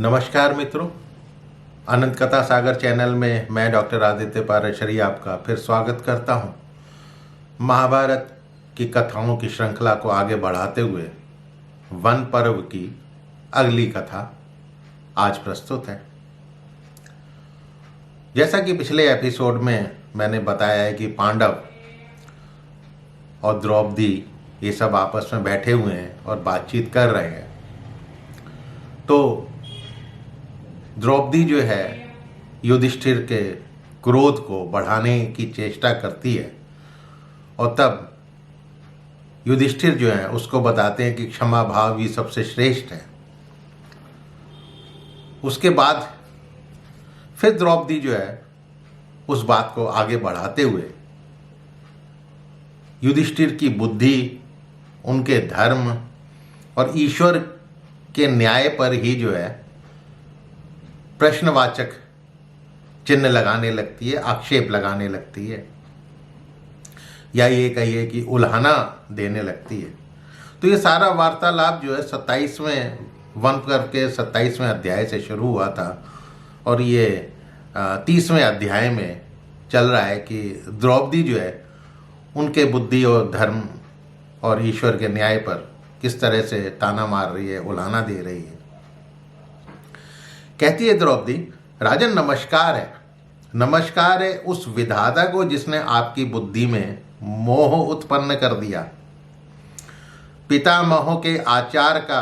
नमस्कार मित्रों, अनंत कथा सागर चैनल में मैं डॉक्टर आदित्य पाराशरी आपका फिर स्वागत करता हूं। महाभारत की कथाओं की श्रृंखला को आगे बढ़ाते हुए वन पर्व की अगली कथा आज प्रस्तुत है। जैसा कि पिछले एपिसोड में मैंने बताया है कि पांडव और द्रौपदी ये सब आपस में बैठे हुए हैं और बातचीत कर रहे हैं। तो द्रौपदी जो है युधिष्ठिर के क्रोध को बढ़ाने की चेष्टा करती है और तब युधिष्ठिर जो है उसको बताते हैं कि क्षमा भाव ही सबसे श्रेष्ठ है। उसके बाद फिर द्रौपदी जो है उस बात को आगे बढ़ाते हुए युधिष्ठिर की बुद्धि, उनके धर्म और ईश्वर के न्याय पर ही जो है प्रश्नवाचक चिन्ह लगाने लगती है, आक्षेप लगाने लगती है, या ये कहिए कि उल्हाना देने लगती है। तो ये सारा वार्तालाप जो है 27वें वन करके 27वें अध्याय से शुरू हुआ था और ये 30वें अध्याय में चल रहा है कि द्रौपदी जो है उनके बुद्धि और धर्म और ईश्वर के न्याय पर किस तरह से ताना मार रही है, उल्हाना दे रही है। कहती है द्रौपदी, राजन नमस्कार है उस विधाता को जिसने आपकी बुद्धि में मोह उत्पन्न कर दिया। पितामहों के आचार का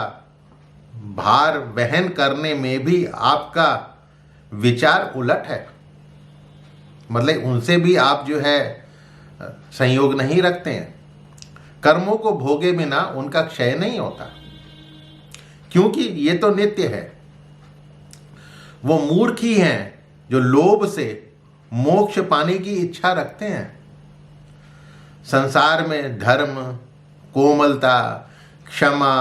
भार वहन करने में भी आपका विचार उलट है। मतलब उनसे भी आप जो है संयोग नहीं रखते हैं। कर्मों को भोगे बिना उनका क्षय नहीं होता, क्योंकि ये तो नित्य है। वो मूर्ख ही हैं जो लोभ से मोक्ष पाने की इच्छा रखते हैं। संसार में धर्म, कोमलता, क्षमा,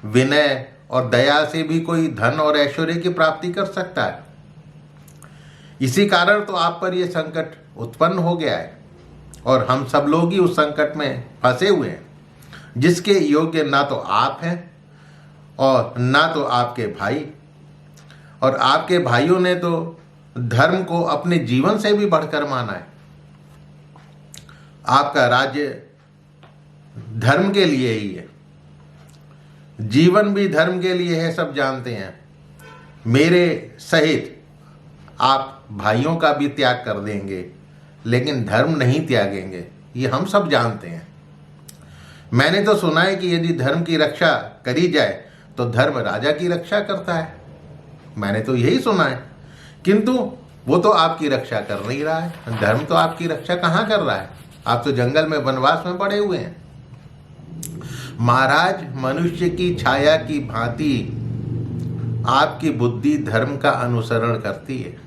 विनय और दया से भी कोई धन और ऐश्वर्य की प्राप्ति कर सकता है। इसी कारण तो आप पर यह संकट उत्पन्न हो गया है और हम सब लोग ही उस संकट में फंसे हुए हैं, जिसके योग्य ना तो आप हैं और ना तो आपके भाई। और आपके भाइयों ने तो धर्म को अपने जीवन से भी बढ़कर माना है। आपका राज्य धर्म के लिए ही है, जीवन भी धर्म के लिए है, सब जानते हैं। मेरे सहित आप भाइयों का भी त्याग कर देंगे, लेकिन धर्म नहीं त्यागेंगे, ये हम सब जानते हैं। मैंने तो सुना है कि यदि धर्म की रक्षा करी जाए तो धर्म राजा की रक्षा करता है। मैंने तो यही सुना है, किंतु वो तो आपकी रक्षा कर नहीं रहा है। धर्म तो आपकी रक्षा कहाँ कर रहा है? आप तो जंगल में वनवास में पड़े हुए हैं। महाराज, मनुष्य की छाया की भांति आपकी बुद्धि धर्म का अनुसरण करती है।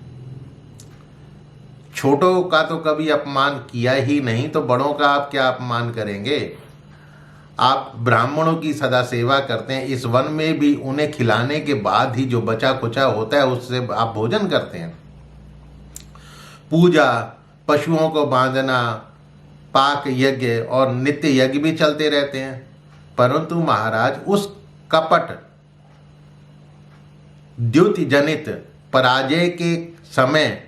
छोटों का तो कभी अपमान किया ही नहीं, तो बड़ों का आप क्या अपमान करेंगे? आप ब्राह्मणों की सदा सेवा करते हैं, इस वन में भी उन्हें खिलाने के बाद ही जो बचा कुचा होता है उससे आप भोजन करते हैं। पूजा, पशुओं को बांधना, पाक यज्ञ और नित्य यज्ञ भी चलते रहते हैं। परंतु महाराज, उस कपट द्युति जनित पराजय के समय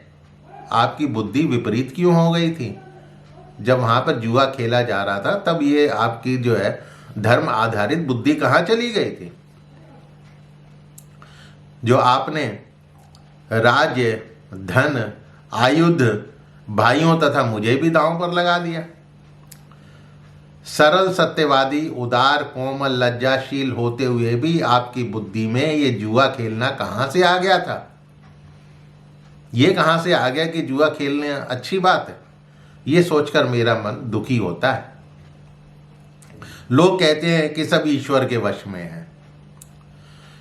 आपकी बुद्धि विपरीत क्यों हो गई थी? जब वहां पर जुआ खेला जा रहा था तब ये आपकी जो है धर्म आधारित बुद्धि कहाँ चली गई थी? जो आपने राज्य, धन, आयुध, भाइयों तथा मुझे भी दांव पर लगा दिया। सरल, सत्यवादी, उदार, कोमल, लज्जाशील होते हुए भी आपकी बुद्धि में ये जुआ खेलना कहाँ से आ गया था? ये कहाँ से आ गया कि जुआ खेलने अच्छी बात है? ये सोचकर मेरा मन दुखी होता है। लोग कहते हैं कि सब ईश्वर के वश में है।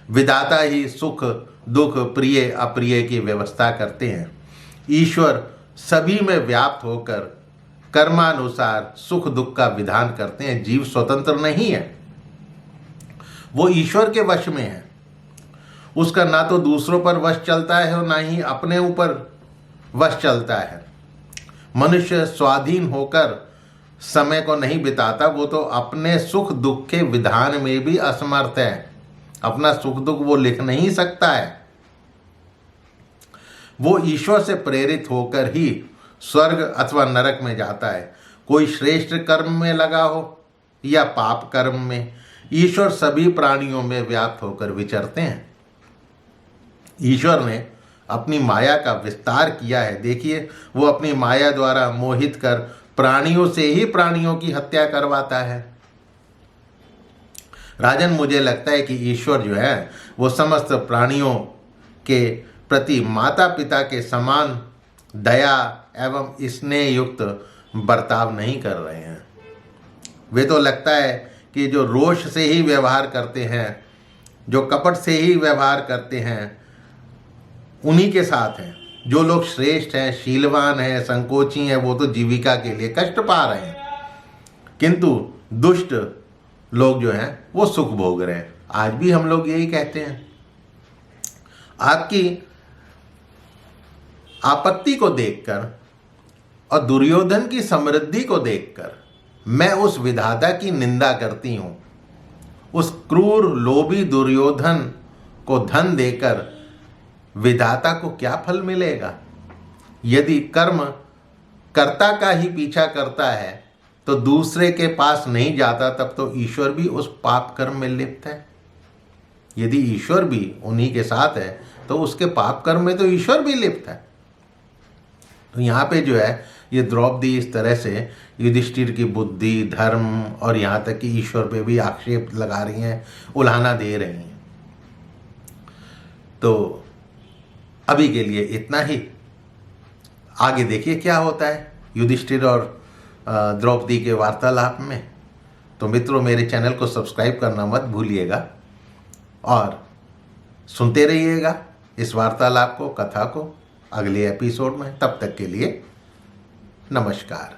विधाता ही सुख दुख, प्रिय अप्रिय की व्यवस्था करते हैं। ईश्वर सभी में व्याप्त होकर कर्मानुसार सुख दुख का विधान करते हैं। जीव स्वतंत्र नहीं है, वो ईश्वर के वश में है। उसका ना तो दूसरों पर वश चलता है और ना ही अपने ऊपर वश चलता है। मनुष्य स्वाधीन होकर समय को नहीं बिताता, वो तो अपने सुख दुख के विधान में भी असमर्थ है। अपना सुख दुख वो लिख नहीं सकता है। वो ईश्वर से प्रेरित होकर ही स्वर्ग अथवा नरक में जाता है। कोई श्रेष्ठ कर्म में लगा हो या पाप कर्म में, ईश्वर सभी प्राणियों में व्याप्त होकर विचरते हैं। ईश्वर ने अपनी माया का विस्तार किया है। देखिए, वो अपनी माया द्वारा मोहित कर प्राणियों से ही प्राणियों की हत्या करवाता है। राजन, मुझे लगता है कि ईश्वर जो है वो समस्त प्राणियों के प्रति माता पिता के समान दया एवं स्नेह युक्त बर्ताव नहीं कर रहे हैं। वे तो लगता है कि जो रोष से ही व्यवहार करते हैं, जो कपट से ही व्यवहार करते हैं, उन्हीं के साथ हैं। जो लोग श्रेष्ठ हैं, शीलवान हैं, संकोची हैं, वो तो जीविका के लिए कष्ट पा रहे हैं, किंतु दुष्ट लोग जो हैं वो सुख भोग रहे हैं। आज भी हम लोग यही कहते हैं। आपकी आपत्ति को देखकर और दुर्योधन की समृद्धि को देखकर मैं उस विधाता की निंदा करती हूं। उस क्रूर लोभी दुर्योधन को धन देकर विधाता को क्या फल मिलेगा? यदि कर्म कर्ता का ही पीछा करता है तो दूसरे के पास नहीं जाता, तब तो ईश्वर भी उस पाप कर्म में लिप्त है। यदि ईश्वर भी उन्हीं के साथ है तो उसके पाप कर्म में तो ईश्वर भी लिप्त है। तो यहाँ पे जो है ये द्रौपदी इस तरह से युधिष्ठिर की बुद्धि, धर्म और यहाँ तक कि ईश्वर पे भी आक्षेप लगा रही हैं, उल्हाना दे रही हैं। तो अभी के लिए इतना ही। आगे देखिए क्या होता है युधिष्ठिर और द्रौपदी के वार्तालाप में। तो मित्रों, मेरे चैनल को सब्सक्राइब करना मत भूलिएगा और सुनते रहिएगा इस वार्तालाप को, कथा को अगले एपिसोड में। तब तक के लिए नमस्कार।